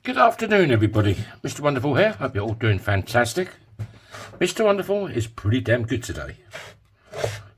Good afternoon, everybody. Mr. Wonderful here. Hope you're all doing fantastic. Mr. Wonderful is pretty damn good today.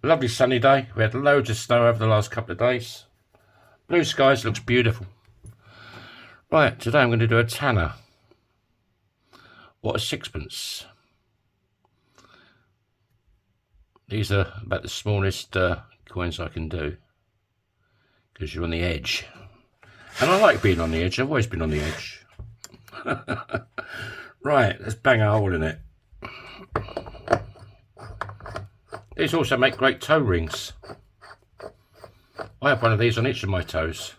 Lovely sunny day. We had loads of snow over the last couple of days. Blue skies, looks beautiful. Right, today I'm going to do a tanner. What a sixpence. These are about the smallest coins I can do, because you're on the edge. And I like being on the edge. I've always been on the edge. Right, let's bang a hole in it. These also make great toe rings. I have one of these on each of my toes.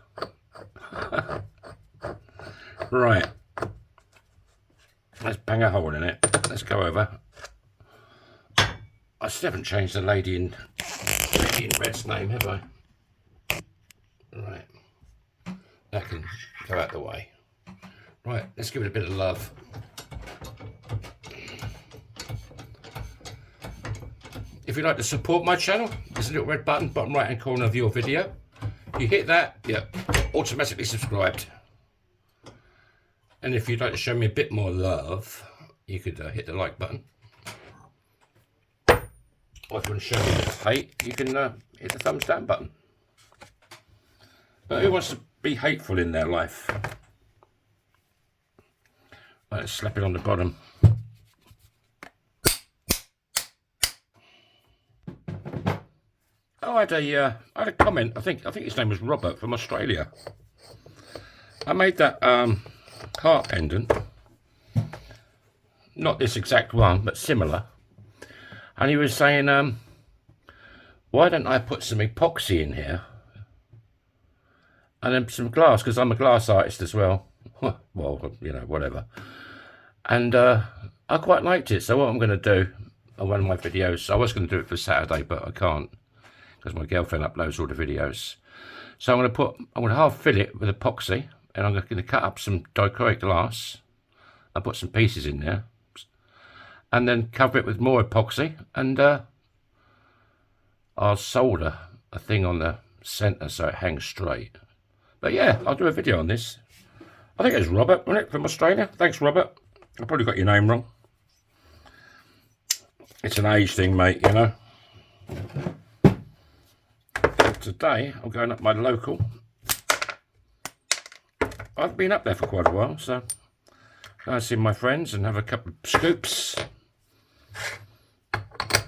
Right, let's bang a hole in it. Let's go over. I still haven't changed the lady in red's name, have I? Right, that can go out the way. Right, let's give it a bit of love. If you'd like to support my channel, there's a little red button bottom right hand corner of your video. You hit that, you're automatically subscribed. And if you'd like to show me a bit more love, you could hit the like button. Or if you want to show me a bit of hate, you can hit the thumbs down button. But who wants to be hateful in their life? Right, let's slap it on the bottom. Oh, I had a comment. I think his name was Robert from Australia. I made that heart pendant, not this exact one, but similar. And he was saying, why don't I put some epoxy in here and then some glass, because I'm a glass artist as well. Well, you know, whatever. And I quite liked it. So what I'm going to do on one of my videos, I was going to do it for Saturday, but I can't, because my girlfriend uploads all the videos. So I'm going to half fill it with epoxy, and I'm going to cut up some dichroic glass. I'll put some pieces in there, and then cover it with more epoxy, and I'll solder a thing on the centre so it hangs straight. But yeah, I'll do a video on this. I think it was Robert, wasn't it, from Australia? Thanks, Robert. I probably got your name wrong. It's an age thing, mate, you know. Today, I'm going up my local. I've been up there for quite a while, so I'll see my friends and have a couple of scoops.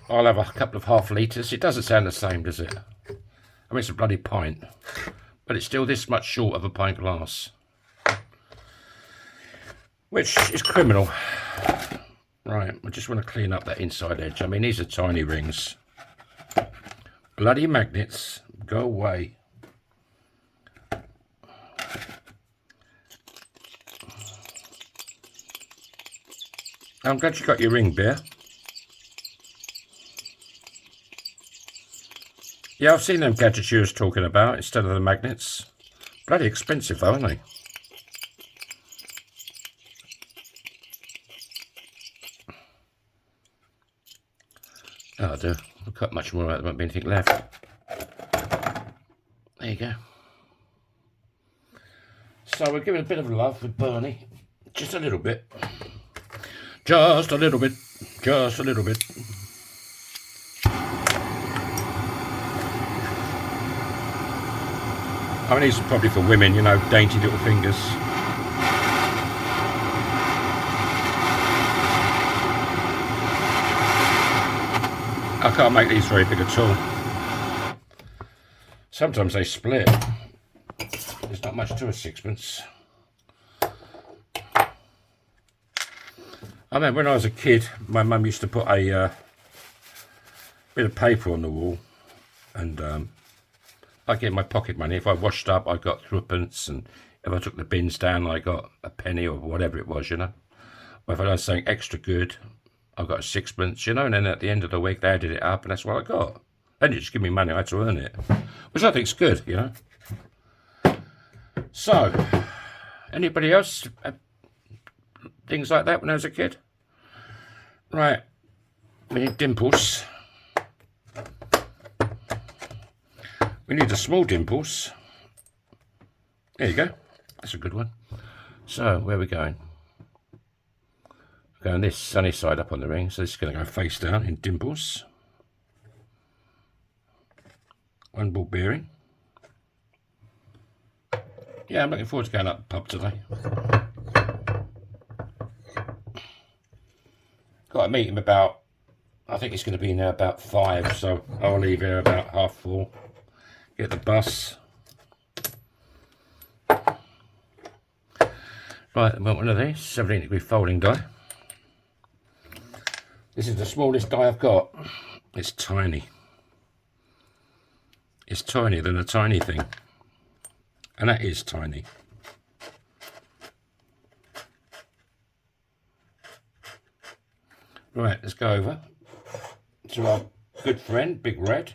I'll have a couple of half litres. It doesn't sound the same, does it? I mean, it's a bloody pint, but it's still this much short of a pint glass, which is criminal. Right, I just want to clean up that inside edge. I mean, these are tiny rings. Bloody magnets, go away. I'm glad you got your ring, Bear. Yeah, I've seen them gadgets you was talking about instead of the magnets. Bloody expensive though, aren't they? Oh dear, I've cut much more out, there won't be anything left. There you go. So we'll give it a bit of love with Bernie. Just a little bit. Just a little bit. Just a little bit. I mean, these are probably for women, you know, dainty little fingers. I can't make these very big at all. Sometimes they split. There's not much to a sixpence. I mean, when I was a kid, my mum used to put a bit of paper on the wall, and I get my pocket money. If I washed up, I got threepence, and if I took the bins down, I got a penny or whatever it was, you know. Or if I done something extra good, I got a sixpence, you know. And then at the end of the week, they added it up, and that's what I got. They didn't just give me money; I had to earn it, which I think's good, you know. So, anybody else have things like that when I was a kid? Right, we need dimples. We need the small dimples. There you go. That's a good one. So where are we going? We're going this sunny side up on the ring, so this is going to go face down in dimples. One ball bearing. Yeah, I'm looking forward to going up the pub today. Got to meet him about, I think it's going to be now about 5, so I'll leave here about 4:30. Get the bus. Right, I want one of these 17-degree folding die. This is the smallest die I've got. It's tiny. It's tinier than a tiny thing. And that is tiny. Right, let's go over to our good friend, Big Red.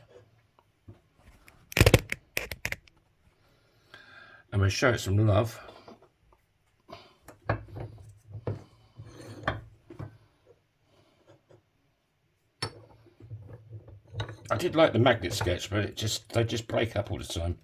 I'm going to show it some love. I did like the magnet sketch, but they just break up all the time.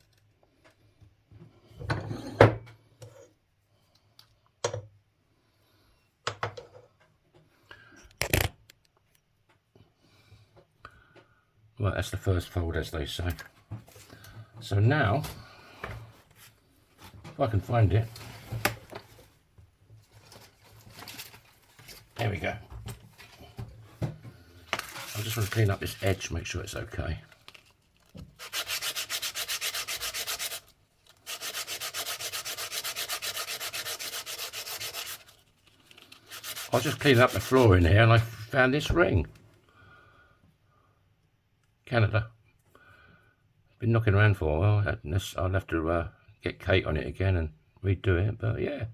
Right, that's the first fold, as they say. So now, if I can find it, there we go. I just want to clean up this edge, make sure it's okay. I was just cleaning up the floor in here and I found this ring. Canada. Been knocking around for a while. I'll have to get Kate on it again and redo it, but yeah.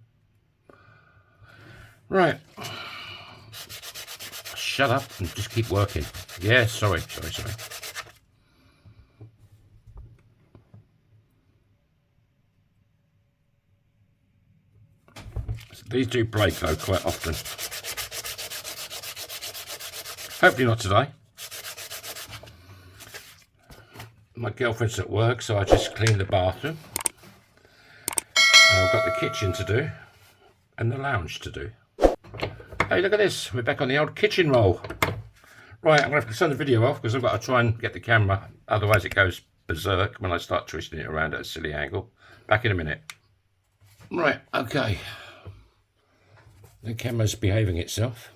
Right. Shut up and just keep working. Yeah, sorry. These do break though quite often. Hopefully not today. My girlfriend's at work, so I just cleaned the bathroom. And I've got the kitchen to do and the lounge to do. Hey, look at this. We're back on the old kitchen roll. Right, I'm going to have to turn the video off because I've got to try and get the camera. Otherwise it goes berserk when I start twisting it around at a silly angle. Back in a minute. Right, okay. The camera's behaving itself.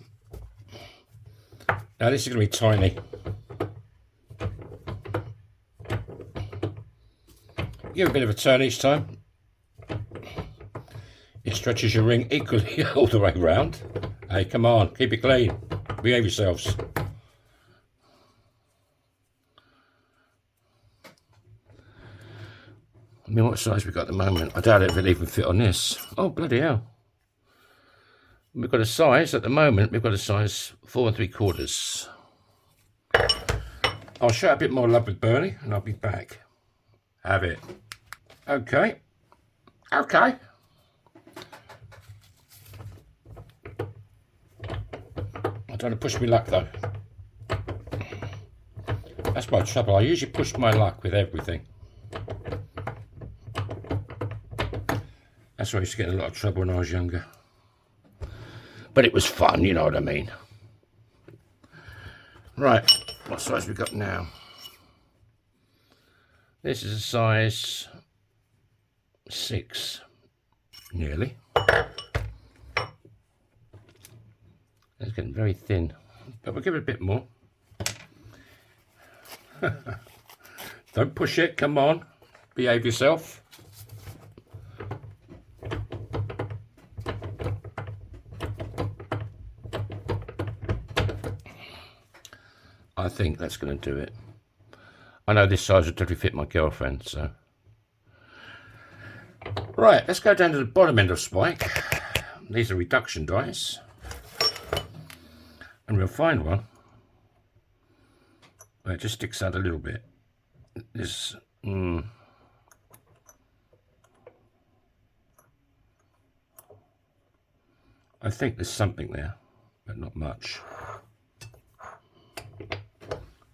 Now this is going to be tiny. Give it a bit of a turn each time. It stretches your ring equally all the way round. Hey, come on, keep it clean. Behave yourselves. I mean, what size we got at the moment? I doubt it'll even fit on this. Oh, bloody hell. We've got a size, at the moment, we've got a size 4 3/4. I'll show a bit more love with Bernie and I'll be back. Have it. Okay. Okay. I don't want to push my luck though. That's my trouble. I usually push my luck with everything. That's why I used to get in a lot of trouble when I was younger. But it was fun, you know what I mean. Right, what size we got now? This is a size 6, nearly. It's getting very thin, but we'll give it a bit more. Don't push it, come on, behave yourself. I think that's going to do it. I know this size would totally fit my girlfriend, so. Right, let's go down to the bottom end of spike. These are reduction dies. And we'll find one where it just sticks out a little bit. This, I think there's something there, but not much.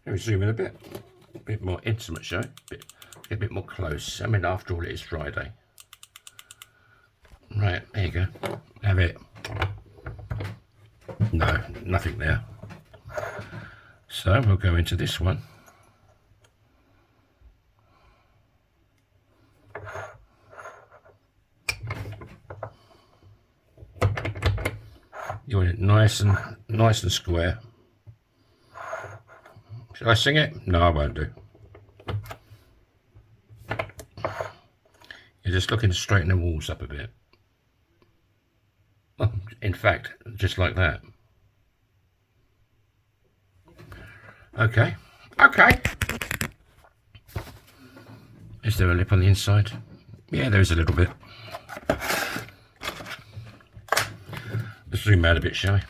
Let me zoom in a bit more intimate, shall we? Get a bit more close. I mean, after all, it is Friday. Right, there you go. Have it. No, nothing there. So we'll go into this one. You want it nice and square. Should I sing it? No, I won't do. You're just looking to straighten the walls up a bit. Well, in fact, just like that. Okay. Okay. Is there a lip on the inside? Yeah, there's a little bit. Let's zoom out a bit, shall we?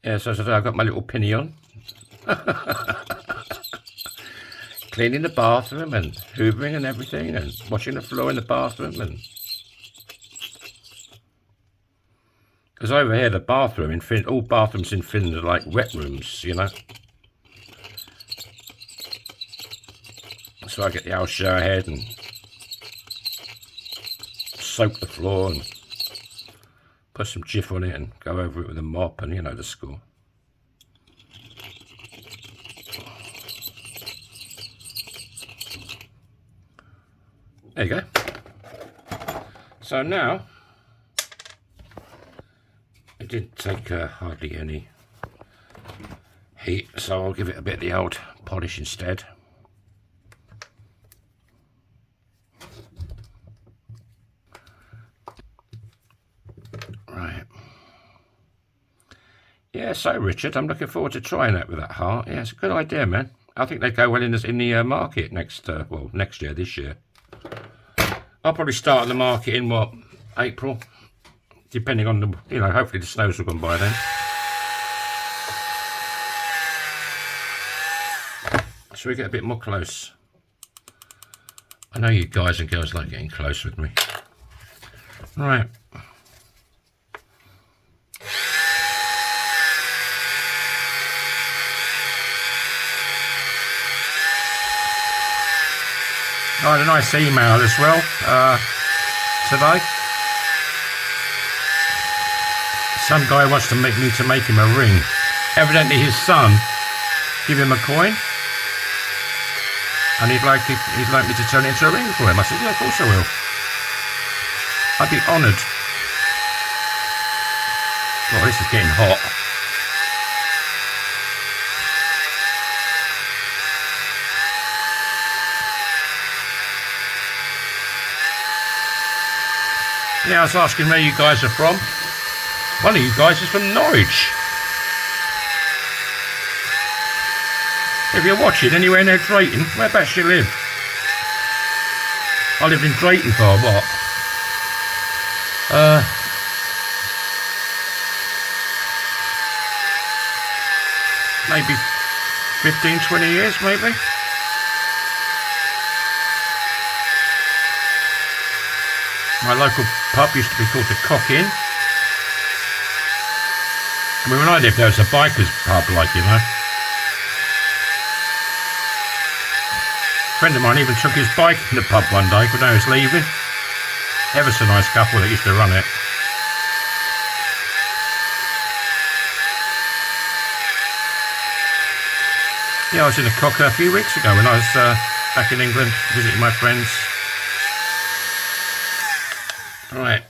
Yeah, so I've got my little pinny on. Cleaning the bathroom and hoovering and everything and washing the floor in the bathroom. And because over here, the bathroom in Finland, all bathrooms in Finland are like wet rooms, you know. So I get the old shower head and soak the floor and put some Jif on it and go over it with a mop, and you know the score. There you go. So now, it didn't take hardly any heat, so I'll give it a bit of the old polish instead. Right. Yeah, so Richard, I'm looking forward to trying that with that heart. Yeah, it's a good idea, man. I think they go well in the market next, well, next year, this year. I'll probably start the market in, what, April? Depending on the, you know, hopefully the snow's all gone by then. Shall we get a bit more close? I know you guys and girls like getting close with me. Right. I had a nice email as well today. Some guy wants to make him a ring. Evidently his son give him a coin, and he'd like me to turn it into a ring for him. I said, yeah, of course I will. I'd be honoured. Oh, this is getting hot. Yeah, I was asking where you guys are from. One of you guys is from Norwich. If you're watching anywhere near Drayton, whereabouts do you live? I lived in Drayton for what? Maybe 15, 20 years, maybe. My local pub used to be called the Cock Inn. I mean, when I lived there, it was a biker's pub, like, you know. A friend of mine even took his bike in the pub one day when I was leaving. Ever so nice couple that used to run it. Yeah, I was in the Cock a few weeks ago when I was back in England visiting my friends. Right.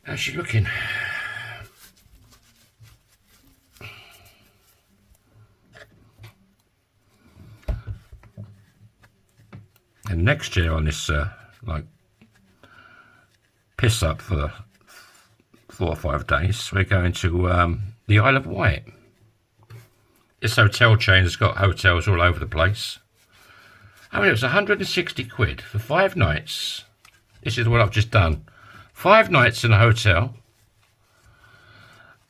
How's she looking? And next year on this like piss up for 4 or 5 days, we're going to the Isle of Wight. This hotel chain has got hotels all over the place. I mean, it was 160 quid for 5 nights. This is what I've just done. 5 nights in a hotel.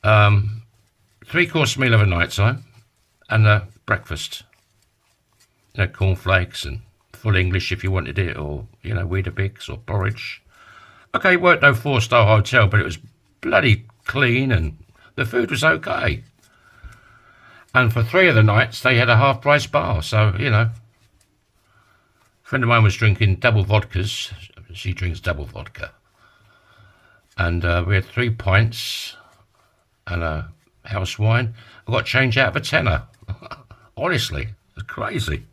3-course meal of a night time. And breakfast. You know, cornflakes and full English if you wanted it, or, you know, Weetabix or porridge. Okay, it weren't no 4-star hotel, but it was bloody clean and the food was okay. And for 3 of the nights, they had a half-price bar. So, you know, a friend of mine was drinking double vodkas. She drinks double vodka. And we had 3 pints and a house wine. I got change out of a tenner. Honestly, it's crazy.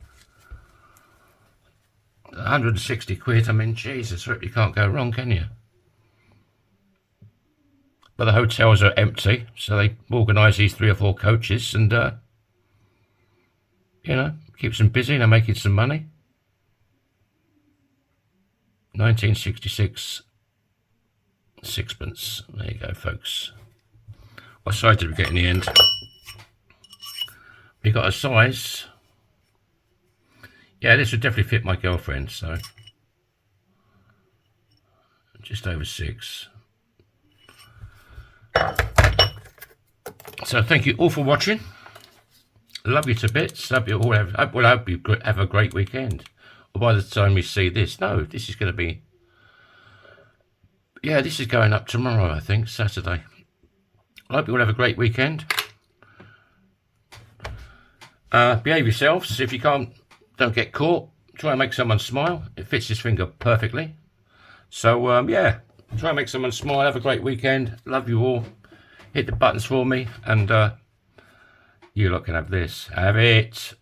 160 quid. I mean, Jesus, you can't go wrong, can you? But the hotels are empty, so they organise these 3 or 4 coaches and, you know, keeps them busy and they're making some money. 1966 Sixpence. There you go, folks. What size did we get in the end? We got a size. Yeah, this would definitely fit my girlfriend, so just over 6. So thank you all for watching. Love you to bits. Hope you all have, well, I hope you have a great weekend. Or by the time you see this, no, this is going to be, yeah, this is going up tomorrow, I think, Saturday. I hope you all have a great weekend. Behave yourselves. If you can't, don't get caught. Try and make someone smile. It fits his finger perfectly. So, yeah, try and make someone smile. Have a great weekend. Love you all. Hit the buttons for me. And you lot can have this. Have it.